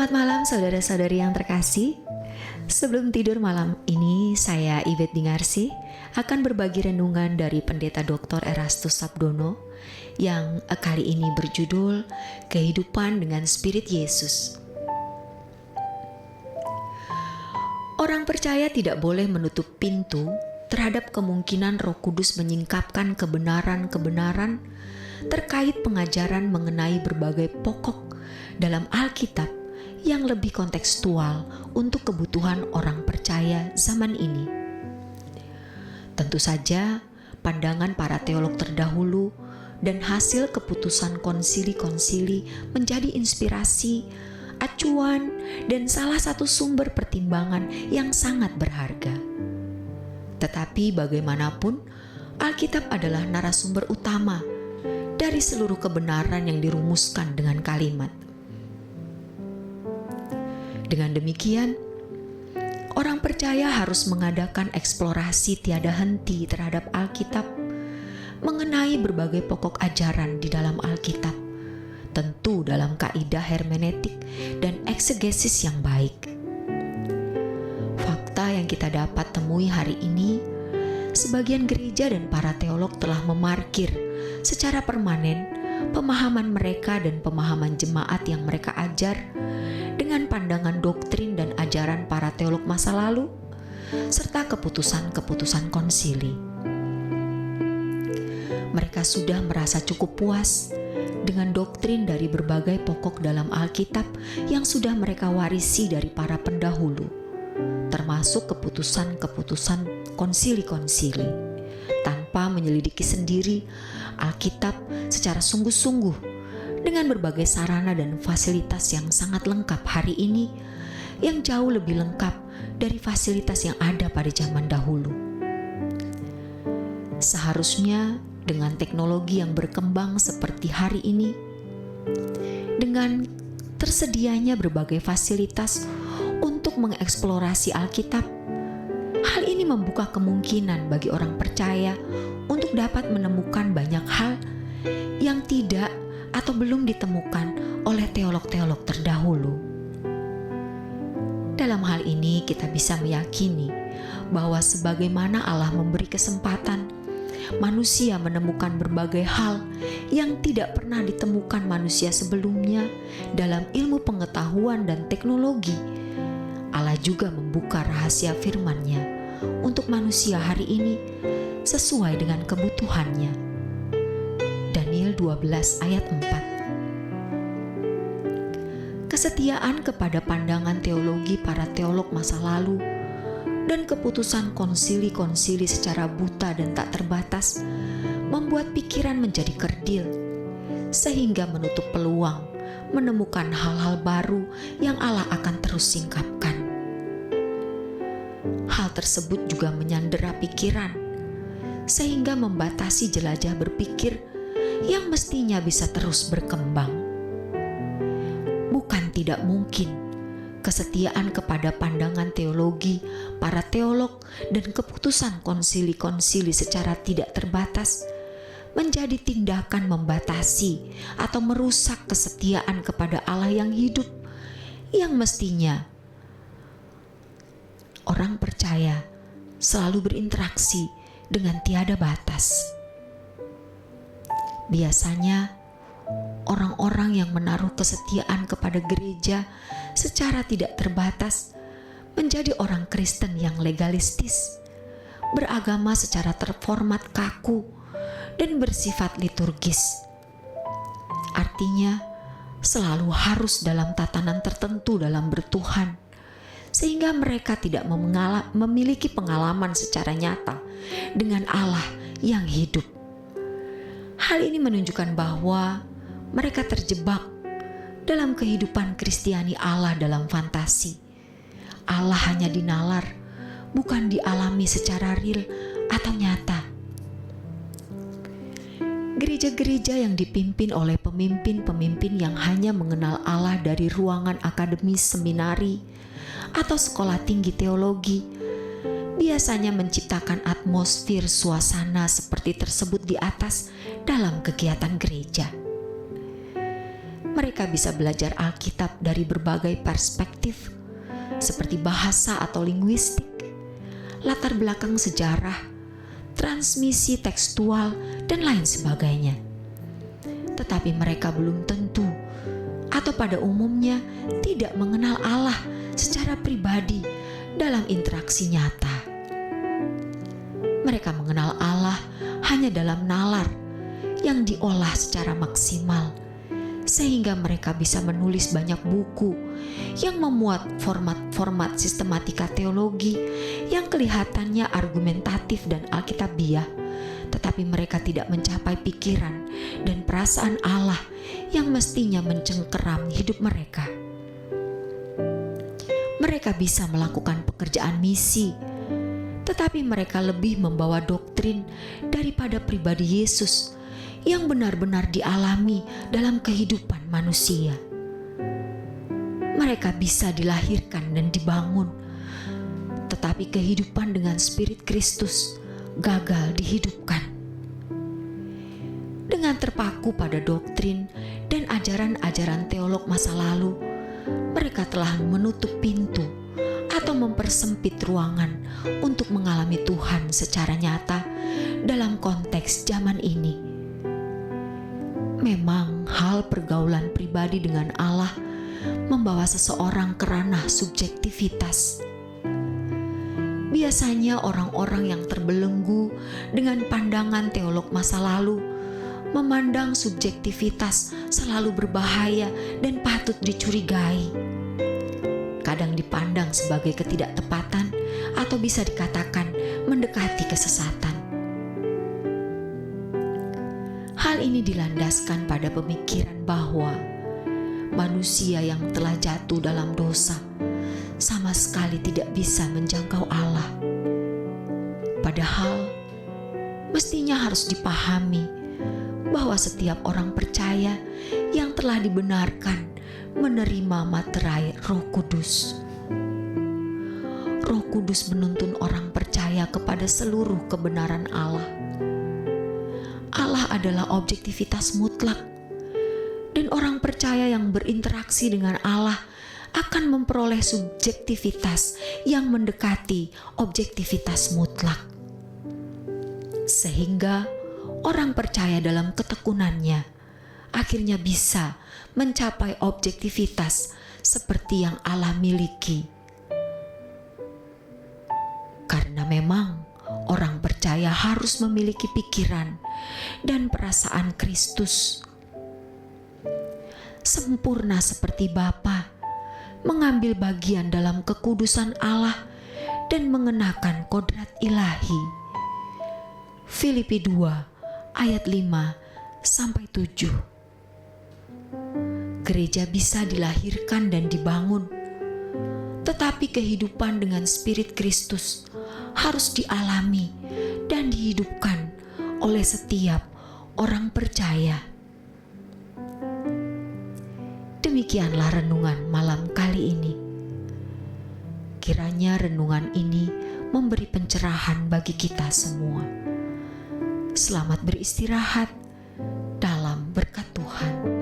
Selamat malam saudara-saudari yang terkasih. Sebelum tidur malam ini, saya Yvette Dingarsi akan berbagi renungan dari Pendeta Dr. Erastus Sabdono yang kali ini berjudul Kehidupan dengan Spirit Yesus. Orang percaya tidak boleh menutup pintu terhadap kemungkinan Roh Kudus menyingkapkan kebenaran-kebenaran terkait pengajaran mengenai berbagai pokok dalam Alkitab yang lebih kontekstual untuk kebutuhan orang percaya zaman ini. Tentu saja, pandangan para teolog terdahulu dan hasil keputusan konsili-konsili menjadi inspirasi, acuan, dan salah satu sumber pertimbangan yang sangat berharga. Tetapi bagaimanapun, Alkitab adalah narasumber utama dari seluruh kebenaran yang dirumuskan dengan kalimat. Dengan demikian, orang percaya harus mengadakan eksplorasi tiada henti terhadap Alkitab mengenai berbagai pokok ajaran di dalam Alkitab, tentu dalam kaidah hermeneutik dan eksegesis yang baik. Fakta yang kita dapat temui hari ini, sebagian gereja dan para teolog telah memarkir secara permanen pemahaman mereka dan pemahaman jemaat yang mereka ajar dengan pandangan doktrin dan ajaran para teolog masa lalu, serta keputusan-keputusan konsili. Mereka sudah merasa cukup puas dengan doktrin dari berbagai pokok dalam Alkitab yang sudah mereka warisi dari para pendahulu, termasuk keputusan-keputusan konsili-konsili, tanpa menyelidiki sendiri Alkitab secara sungguh-sungguh dengan berbagai sarana dan fasilitas yang sangat lengkap hari ini, yang jauh lebih lengkap dari fasilitas yang ada pada zaman dahulu. Seharusnya dengan teknologi yang berkembang seperti hari ini, dengan tersedianya berbagai fasilitas untuk mengeksplorasi Alkitab, hal ini membuka kemungkinan bagi orang percaya untuk dapat menemukan banyak hal yang tidak atau belum ditemukan oleh teolog-teolog terdahulu. Dalam hal ini kita bisa meyakini bahwa sebagaimana Allah memberi kesempatan manusia menemukan berbagai hal yang tidak pernah ditemukan manusia sebelumnya dalam ilmu pengetahuan dan teknologi, Allah juga membuka rahasia firman-Nya untuk manusia hari ini sesuai dengan kebutuhannya. Daniel 12 ayat 4. Kesetiaan kepada pandangan teologi para teolog masa lalu dan keputusan konsili-konsili secara buta dan tak terbatas membuat pikiran menjadi kerdil, sehingga menutup peluang menemukan hal-hal baru yang Allah akan terus singkapkan. Hal tersebut juga menyandera pikiran, sehingga membatasi jelajah berpikir yang mestinya bisa terus berkembang. Bukan tidak mungkin kesetiaan kepada pandangan teologi para teolog dan keputusan konsili-konsili secara tidak terbatas menjadi tindakan membatasi atau merusak kesetiaan kepada Allah yang hidup, yang mestinya orang percaya selalu berinteraksi dengan tiada batas. Biasanya, orang-orang yang menaruh kesetiaan kepada gereja secara tidak terbatas menjadi orang Kristen yang legalistis, beragama secara terformat kaku, dan bersifat liturgis. Artinya, selalu harus dalam tatanan tertentu dalam bertuhan, sehingga mereka tidak memiliki pengalaman secara nyata dengan Allah yang hidup. Hal ini menunjukkan bahwa mereka terjebak dalam kehidupan Kristiani Allah dalam fantasi. Allah hanya dinalar, bukan dialami secara real atau nyata. Gereja-gereja yang dipimpin oleh pemimpin-pemimpin yang hanya mengenal Allah dari ruangan akademis seminari atau sekolah tinggi teologi biasanya menciptakan atmosfer suasana seperti tersebut di atas dalam kegiatan gereja. Mereka bisa belajar Alkitab dari berbagai perspektif, seperti bahasa atau linguistik, latar belakang sejarah, transmisi tekstual, dan lain sebagainya. Tetapi mereka belum tentu atau pada umumnya tidak mengenal Allah secara pribadi dalam interaksi nyata. Mereka mengenal Allah hanya dalam nalar yang diolah secara maksimal, sehingga mereka bisa menulis banyak buku yang memuat format-format sistematika teologi yang kelihatannya argumentatif dan alkitabiah, tetapi mereka tidak mencapai pikiran dan perasaan Allah yang mestinya mencengkeram hidup mereka. Mereka bisa melakukan pekerjaan misi, tetapi mereka lebih membawa doktrin daripada pribadi Yesus yang benar-benar dialami dalam kehidupan manusia. Mereka bisa dilahirkan dan dibangun, tetapi kehidupan dengan Spirit Kristus gagal dihidupkan. Dengan terpaku pada doktrin dan ajaran-ajaran teolog masa lalu, mereka telah menutup pintu atau mempersempit ruangan untuk mengalami Tuhan secara nyata dalam konteks zaman ini. Memang hal pergaulan pribadi dengan Allah membawa seseorang ke ranah subjektivitas. Biasanya orang-orang yang terbelenggu dengan pandangan teolog masa lalu memandang subjektivitas selalu berbahaya dan patut dicurigai. Kadang dipandang sebagai ketidaktepatan atau bisa dikatakan mendekati kesesatan. Hal ini dilandaskan pada pemikiran bahwa manusia yang telah jatuh dalam dosa sama sekali tidak bisa menjangkau Allah. Padahal mestinya harus dipahami bahwa setiap orang percaya yang telah dibenarkan menerima materai Roh Kudus. Roh Kudus menuntun orang percaya kepada seluruh kebenaran Allah. Allah adalah objektivitas mutlak, dan orang percaya yang berinteraksi dengan Allah akan memperoleh subjektivitas yang mendekati objektivitas mutlak. Sehingga orang percaya dalam ketekunannya akhirnya bisa mencapai objektivitas seperti yang Allah miliki. Karena memang orang percaya harus memiliki pikiran dan perasaan Kristus. Sempurna seperti Bapa, mengambil bagian dalam kekudusan Allah dan mengenakan kodrat ilahi. Filipi 2 ayat 5-7. Gereja bisa dilahirkan dan dibangun, tetapi kehidupan dengan Spirit Kristus harus dialami dan dihidupkan oleh setiap orang percaya. Demikianlah renungan malam kali ini. Kiranya renungan ini memberi pencerahan bagi kita semua. Selamat beristirahat dalam berkat Tuhan.